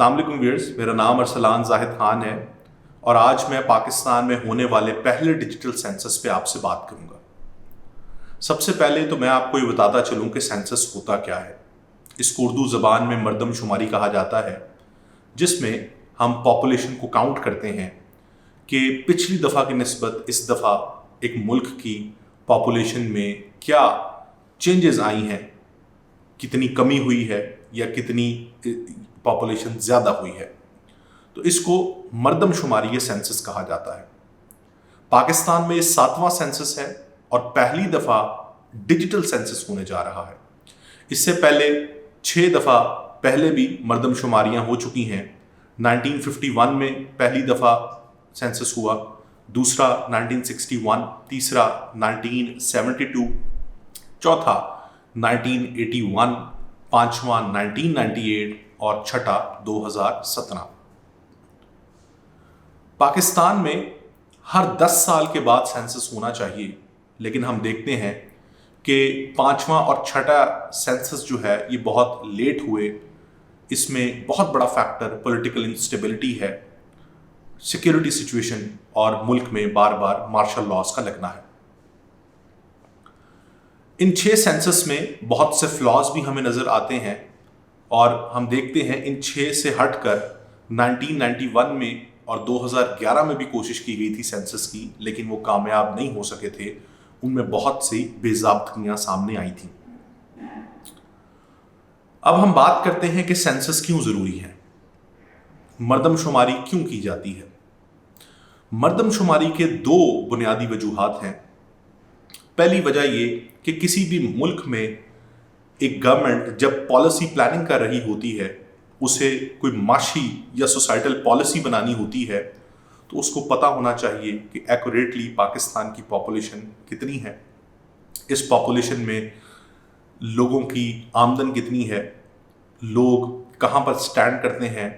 अस्सलाम वालेकुम व्यूअर्स, मेरा नाम अरसलान जाहिद खान है और आज मैं पाकिस्तान में होने वाले पहले डिजिटल सेंसस पे आपसे बात करूंगा। सबसे पहले तो मैं आपको ये बताता चलूं कि सेंसस होता क्या है। इसको उर्दू ज़बान में मरदमशुमारी कहा जाता है, जिसमें हम पॉपुलेशन को काउंट करते हैं कि पिछली दफ़ा की निस्बत इस दफ़ा एक मुल्क की पॉपुलेशन में क्या चेंजेस आई हैं, कितनी कमी हुई है या कितनी पॉपुलेशन ज़्यादा हुई है। तो इसको मरदमशुमारी या सेंसस कहा जाता है। पाकिस्तान में 7वां सेंसस है और पहली दफ़ा डिजिटल सेंसस होने जा रहा है। इससे पहले 6 दफ़ा पहले भी मरदमशुमारियाँ हो चुकी हैं। 1951 में पहली दफ़ा सेंसस हुआ, दूसरा 1961, तीसरा 1972, चौथा 1981, पांचवा 1998 और छठा 2017। पाकिस्तान में हर 10 साल के बाद सेंसस होना चाहिए, लेकिन हम देखते हैं कि पांचवा और छठा सेंसस जो है ये बहुत लेट हुए। इसमें बहुत बड़ा फैक्टर पॉलिटिकल इंस्टेबिलिटी है, सिक्योरिटी सिचुएशन और मुल्क में बार बार मार्शल लॉज का लगना है। इन 6 सेंसस में बहुत से फ्लॉज भी हमें नज़र आते हैं और हम देखते हैं इन 6 से हटकर 1991 में और 2011 में भी कोशिश की गई थी सेंसस की, लेकिन वो कामयाब नहीं हो सके थे। उनमें बहुत सी बेज़ाब्तियाँ सामने आई थी। अब हम बात करते हैं कि सेंसस क्यों ज़रूरी है, मरदमशुमारी क्यों की जाती है। मरदमशुमारी के 2 बुनियादी वजूहात हैं। पहली वजह ये कि किसी भी मुल्क में एक गवर्नमेंट जब पॉलिसी प्लानिंग कर रही होती है, उसे कोई माशी या सोसाइटल पॉलिसी बनानी होती है, तो उसको पता होना चाहिए कि एक्यूरेटली पाकिस्तान की पॉपुलेशन कितनी है, इस पॉपुलेशन में लोगों की आमदन कितनी है, लोग कहाँ पर स्टैंड करते हैं,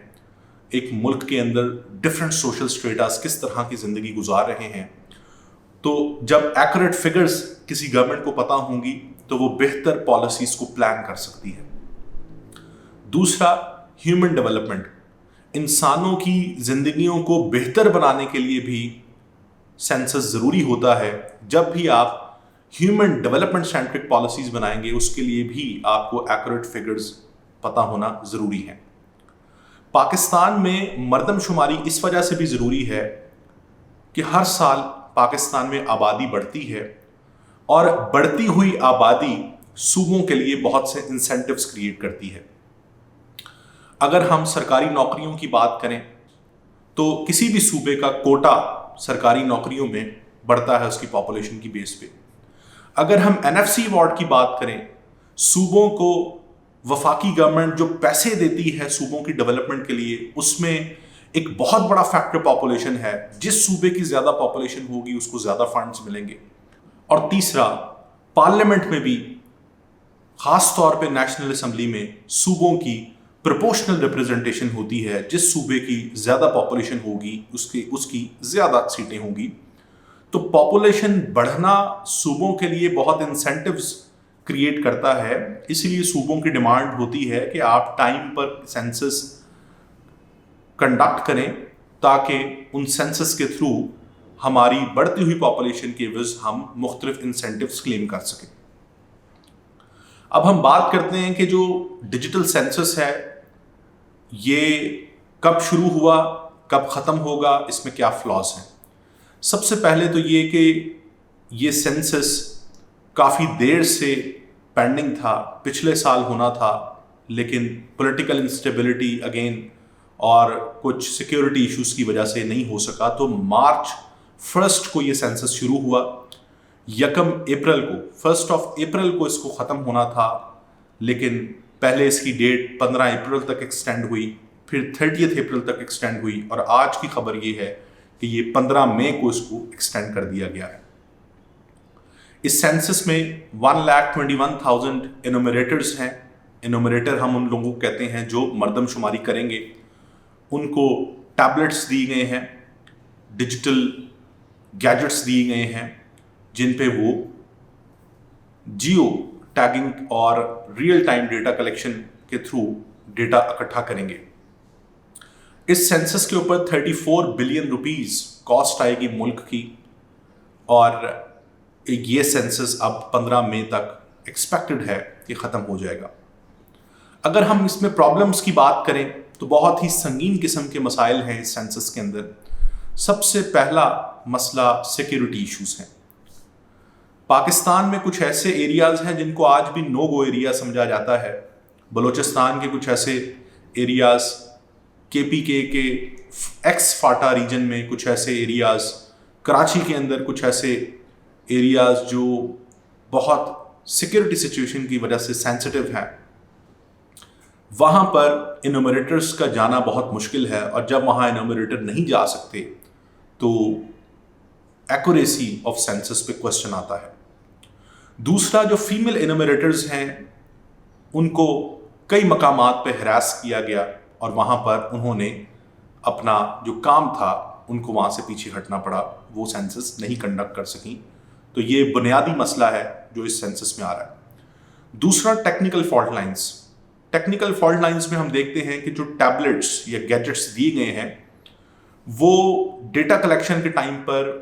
एक मुल्क के अंदर डिफरेंट सोशल स्टेटस किस तरह की ज़िंदगी गुजार रहे हैं। तो जब एक्यूरेट फिगर्स किसी गवर्नमेंट को पता होंगी तो वो बेहतर पॉलिसीज़ को प्लान कर सकती है। दूसरा, ह्यूमन डेवलपमेंट, इंसानों की ज़िंदगियों को बेहतर बनाने के लिए भी सेंसस ज़रूरी होता है। जब भी आप ह्यूमन डेवलपमेंट सेंट्रिक पॉलिसीज़ बनाएंगे, उसके लिए भी आपको एक्यूरेट फिगर्स पता होना ज़रूरी है। पाकिस्तान में मरदमशुमारी इस वजह से भी ज़रूरी है कि हर साल पाकिस्तान में आबादी बढ़ती है और बढ़ती हुई आबादी सूबों के लिए बहुत से इंसेंटिव्स क्रिएट करती है। अगर हम सरकारी नौकरियों की बात करें तो किसी भी सूबे का कोटा सरकारी नौकरियों में बढ़ता है उसकी पॉपुलेशन की बेस पे। अगर हम NFC अवार्ड की बात करें, सूबों को वफाकी गवर्नमेंट जो पैसे देती है सूबों की डेवलपमेंट के लिए, उसमें एक बहुत बड़ा फैक्टर पॉपुलेशन है। जिस सूबे की ज़्यादा पॉपुलेशन होगी उसको ज़्यादा फंड्स मिलेंगे। और तीसरा, पार्लियामेंट में भी, ख़ास तौर पे नेशनल असम्बली में, सूबों की प्रोपोर्शनल रिप्रेजेंटेशन होती है। जिस सूबे की ज़्यादा पॉपुलेशन होगी उसकी ज़्यादा सीटें होंगी। तो पॉपुलेशन बढ़ना सूबों के लिए बहुत इंसेंटिव्स क्रिएट करता है। इसलिए सूबों की डिमांड होती है कि आप टाइम पर सेंसस कंडक्ट करें ताकि उन सेंसस के थ्रू हमारी बढ़ती हुई पॉपुलेशन के एवज हम मुख्तलिफ इंसेंटिव्स क्लेम कर सकें। अब हम बात करते हैं कि जो डिजिटल सेंसस है ये कब शुरू हुआ, कब ख़त्म होगा, इसमें क्या फ्लॉज हैं। सबसे पहले तो ये कि ये सेंसस काफ़ी देर से पेंडिंग था, पिछले साल होना था, लेकिन पॉलिटिकल इंस्टेबिलिटी अगेन और कुछ सिक्योरिटी इश्यूज़ की वजह से नहीं हो सका। तो मार्च 1 को ये सेंसस शुरू हुआ। 1 अप्रैल को इसको ख़त्म होना था, लेकिन पहले इसकी डेट 15 अप्रैल तक एक्सटेंड हुई, फिर 30 अप्रैल तक एक्सटेंड हुई और आज की खबर ये है कि ये 15 मई को इसको एक्सटेंड कर दिया गया है। इस सेंसस में 1,21,000 एनुमरेटर्स हैं। एनुमरेटर हम उन लोगों को कहते हैं जो मरदमशुमारी करेंगे। उनको टैबलेट्स दिए गए हैं, डिजिटल गैजेट्स दिए गए हैं, जिन पे वो जियो टैगिंग और रियल टाइम डेटा कलेक्शन के थ्रू डेटा इकट्ठा करेंगे। इस सेंसस के ऊपर 34 बिलियन रुपीस कॉस्ट आएगी मुल्क की, और ये सेंसस अब 15 मई तक एक्सपेक्टेड है कि ख़त्म हो जाएगा। अगर हम इसमें प्रॉब्लम्स की बात करें तो बहुत ही संगीन किस्म के मसाइल हैं इस सेंसस के अंदर। सबसे पहला मसला सिक्योरिटी इश्यूज हैं। पाकिस्तान में कुछ ऐसे एरियाज हैं जिनको आज भी नो गो एरिया समझा जाता है। बलूचिस्तान के कुछ ऐसे एरियाज, KPK के एक्स फाटा रीजन में कुछ ऐसे एरियाज, कराची के अंदर कुछ ऐसे एरियाज जो बहुत सिक्योरिटी सिचुएशन की वजह से सेंसिटिव हैं, वहाँ पर इन्यूमरेटर्स का जाना बहुत मुश्किल है, और जब वहाँ इन्यूमरेटर नहीं जा सकते तो एक्यूरेसी ऑफ सेंसस पे क्वेश्चन आता है। दूसरा, जो फीमेल इन्यूमरेटर्स हैं उनको कई मकामात पे हरास किया गया, और वहाँ पर उन्होंने अपना जो काम था उनको वहाँ से पीछे हटना पड़ा, वो सेंसस नहीं कंडक्ट कर सकी। तो ये बुनियादी मसला है जो इस सेंसस में आ रहा है। दूसरा, technical fault lines. Technical fault lines में हम देखते हैं कि जो टैबलेट्स या गैजेट्स दिए गए हैं वो डेटा कलेक्शन के टाइम पर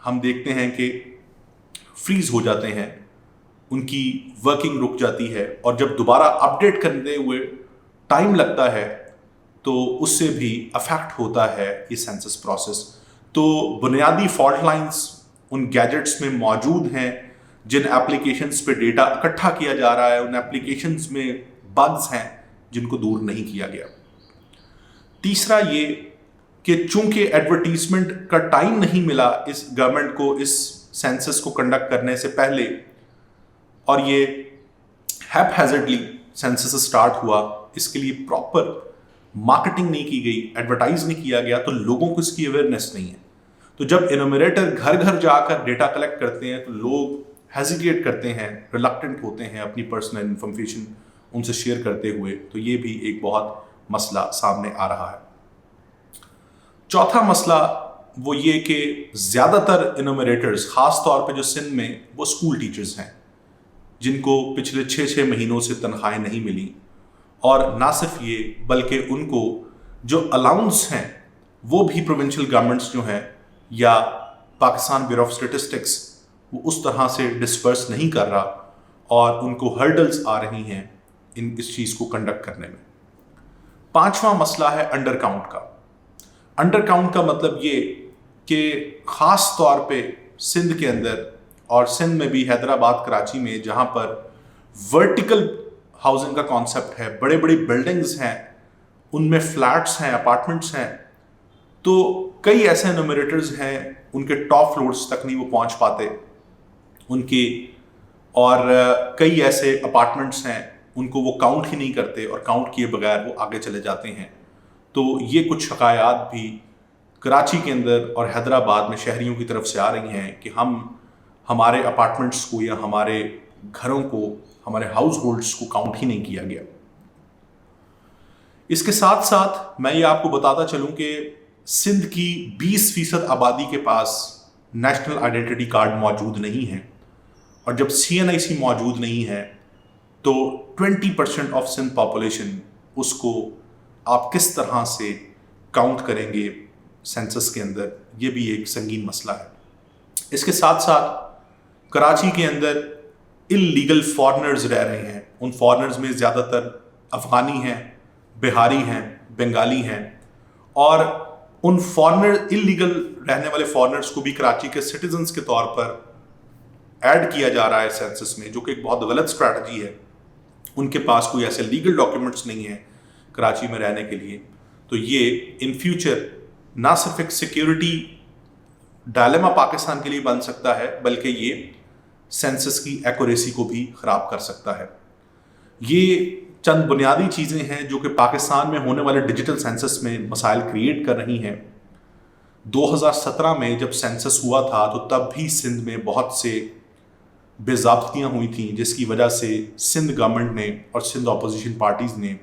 हम देखते हैं कि फ्रीज हो जाते हैं, उनकी वर्किंग रुक जाती है, और जब दोबारा अपडेट करते हुए टाइम लगता है तो उससे भी अफेक्ट होता है ये सेंसस प्रोसेस। तो बुनियादी फॉल्ट लाइंस उन गैजेट्स में मौजूद हैं जिन एप्लीकेशंस पे डेटा इकट्ठा किया जा रहा है, उन एप्लीकेशंस में बग्स हैं जिनको दूर नहीं किया गया। तीसरा ये कि चूंकि एडवर्टीजमेंट का टाइम नहीं मिला इस गवर्नमेंट को इस सेंसस को कंडक्ट करने से पहले, और ये हैपहैज़र्डली सेंसस स्टार्ट हुआ, इसके लिए प्रॉपर मार्केटिंग नहीं की गई, एडवर्टाइज नहीं किया गया, तो लोगों को इसकी अवेयरनेस नहीं है। तो जब इन्यूमरेटर घर घर जाकर डेटा कलेक्ट करते हैं तो लोग हेजिटेट करते हैं, रिलक्टेंट होते हैं अपनी पर्सनल इंफॉर्मेशन उनसे शेयर करते हुए। तो ये भी एक बहुत मसला सामने आ रहा है। चौथा मसला वो ये कि ज़्यादातर इन्यूमरेटर्स, ख़ास तौर पे जो सिंध में, वो स्कूल टीचर्स हैं जिनको पिछले 6-6 महीनों से तनख्वाहें नहीं मिली, और ना सिर्फ ये बल्कि उनको जो अलाउंस हैं वो भी प्रोविंशियल गवर्नमेंट्स जो हैं या पाकिस्तान ब्यूरो ऑफ स्टैटिस्टिक्स वो उस तरह से डिस्पर्स नहीं कर रहा, और उनको हर्डल्स आ रही हैं इस चीज़ को कंडक्ट करने में। पांचवा मसला है अंडर काउंट का। अंडर काउंट का मतलब ये कि ख़ास तौर पे सिंध के अंदर, और सिंध में भी हैदराबाद, कराची में, जहाँ पर वर्टिकल हाउसिंग का कॉन्सेप्ट है, बड़े बड़ी बिल्डिंग्स हैं, उनमें फ्लैट्स हैं, अपार्टमेंट्स हैं, तो कई ऐसे इन्यूमरेटर्स हैं उनके टॉप फ्लोर्स तक नहीं वो पहुँच पाते उनके, और कई ऐसे अपार्टमेंट्स हैं उनको वो काउंट ही नहीं करते, और काउंट किए बगैर वो आगे चले जाते हैं। तो ये कुछ शिकायत भी कराची के अंदर और हैदराबाद में शहरियों की तरफ से आ रही हैं कि हमारे अपार्टमेंट्स को या हमारे घरों को, हमारे हाउस होल्ड्स को काउंट ही नहीं किया गया। इसके साथ साथ मैं ये आपको बताता चलूं कि सिंध की 20% आबादी के पास नेशनल आइडेंटिटी कार्ड मौजूद नहीं है, और जब CNIC मौजूद नहीं है तो 20% ऑफ सिंध पॉपुलेशन, उसको आप किस तरह से काउंट करेंगे सेंसस के अंदर, ये भी एक संगीन मसला है। इसके साथ साथ कराची के अंदर इल्लीगल फॉरेनर्स रह रहे हैं। उन फॉरेनर्स में ज़्यादातर अफ़गानी हैं, बिहारी हैं, बंगाली हैं, और उन फॉरेनर, इल्लीगल रहने वाले फॉरेनर्स को भी कराची के सिटीजन्स के तौर पर ऐड किया जा रहा है सेंसस में, जो कि एक बहुत गलत स्ट्रैटेजी है। उनके पास कोई ऐसे लीगल डॉक्यूमेंट्स नहीं है कराची में रहने के लिए। तो ये इन फ्यूचर ना सिर्फ एक सिक्योरिटी डायलेमा पाकिस्तान के लिए बन सकता है, बल्कि ये सेंसस की एक्यूरेसी को भी ख़राब कर सकता है। ये चंद बुनियादी चीज़ें हैं जो कि पाकिस्तान में होने वाले डिजिटल सेंसस में मसाइल क्रिएट कर रही हैं। 2017 में जब सेंसस हुआ था तो तब भी सिंध में बहुत से बेज़ाब्तियाँ हुई थी, जिसकी वजह से सिंध गवर्नमेंट ने और सिंध अपोजिशन पार्टीज़ ने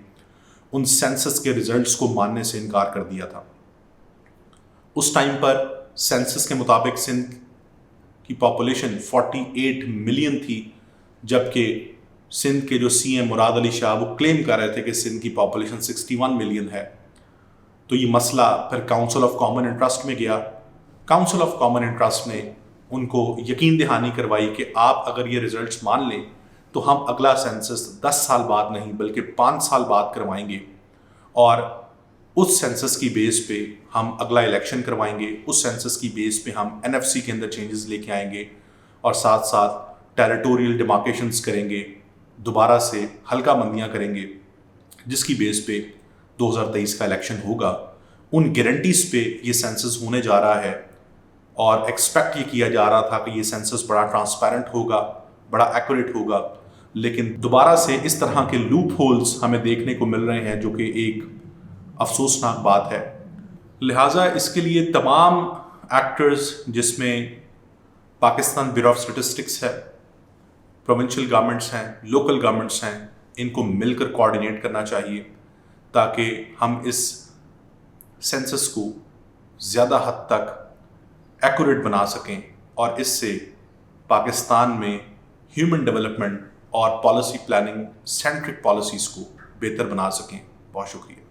उन सेंसस के रिजल्ट्स को मानने से इनकार कर दिया था। उस टाइम पर सेंसस के मुताबिक सिंध की पॉपुलेशन 48 मिलियन थी, जबकि सिंध के जो CM मुराद अली शाह वो क्लेम कर रहे थे कि सिंध की पॉपुलेशन 61 मिलियन है। तो ये मसला फिर काउंसिल ऑफ कॉमन इंटरेस्ट में गया। काउंसिल ऑफ कॉमन इंटरेस्ट ने उनको यकीन दहानी करवाई कि आप अगर ये रिजल्ट्स मान लें तो हम अगला सेंसस 10 साल बाद नहीं बल्कि 5 साल बाद करवाएंगे, और उस सेंसस की बेस पे हम अगला इलेक्शन करवाएंगे, उस सेंसस की बेस पे हम NFC के अंदर चेंजेस लेके आएंगे और साथ साथ टेरिटोरियल डिमार्केशंस करेंगे, दोबारा से हल्का बंदियाँ करेंगे, जिसकी बेस पे 2023 का इलेक्शन होगा। उन गारंटीज पे ये सेंसस होने जा रहा है और एक्सपेक्ट ये किया जा रहा था कि ये सेंसस बड़ा ट्रांसपेरेंट होगा, बड़ा एक्यूरेट होगा, लेकिन दोबारा से इस तरह के लूप होल्स हमें देखने को मिल रहे हैं, जो कि एक अफसोसनाक बात है। लिहाजा इसके लिए तमाम एक्टर्स, जिसमें पाकिस्तान ब्यूरो ऑफ स्टैटिस्टिक्स है, प्रोविंशियल गवर्नमेंट्स हैं, लोकल गवर्नमेंट्स हैं, इनको मिलकर कोऑर्डिनेट करना चाहिए ताकि हम इस सेंसस को ज़्यादा हद तक एक्यूरेट बना सकें और इससे पाकिस्तान में ह्यूमन डेवलपमेंट और पॉलिसी प्लानिंग सेंट्रिक पॉलिसीज़ को बेहतर बना सकें। बहुत शुक्रिया।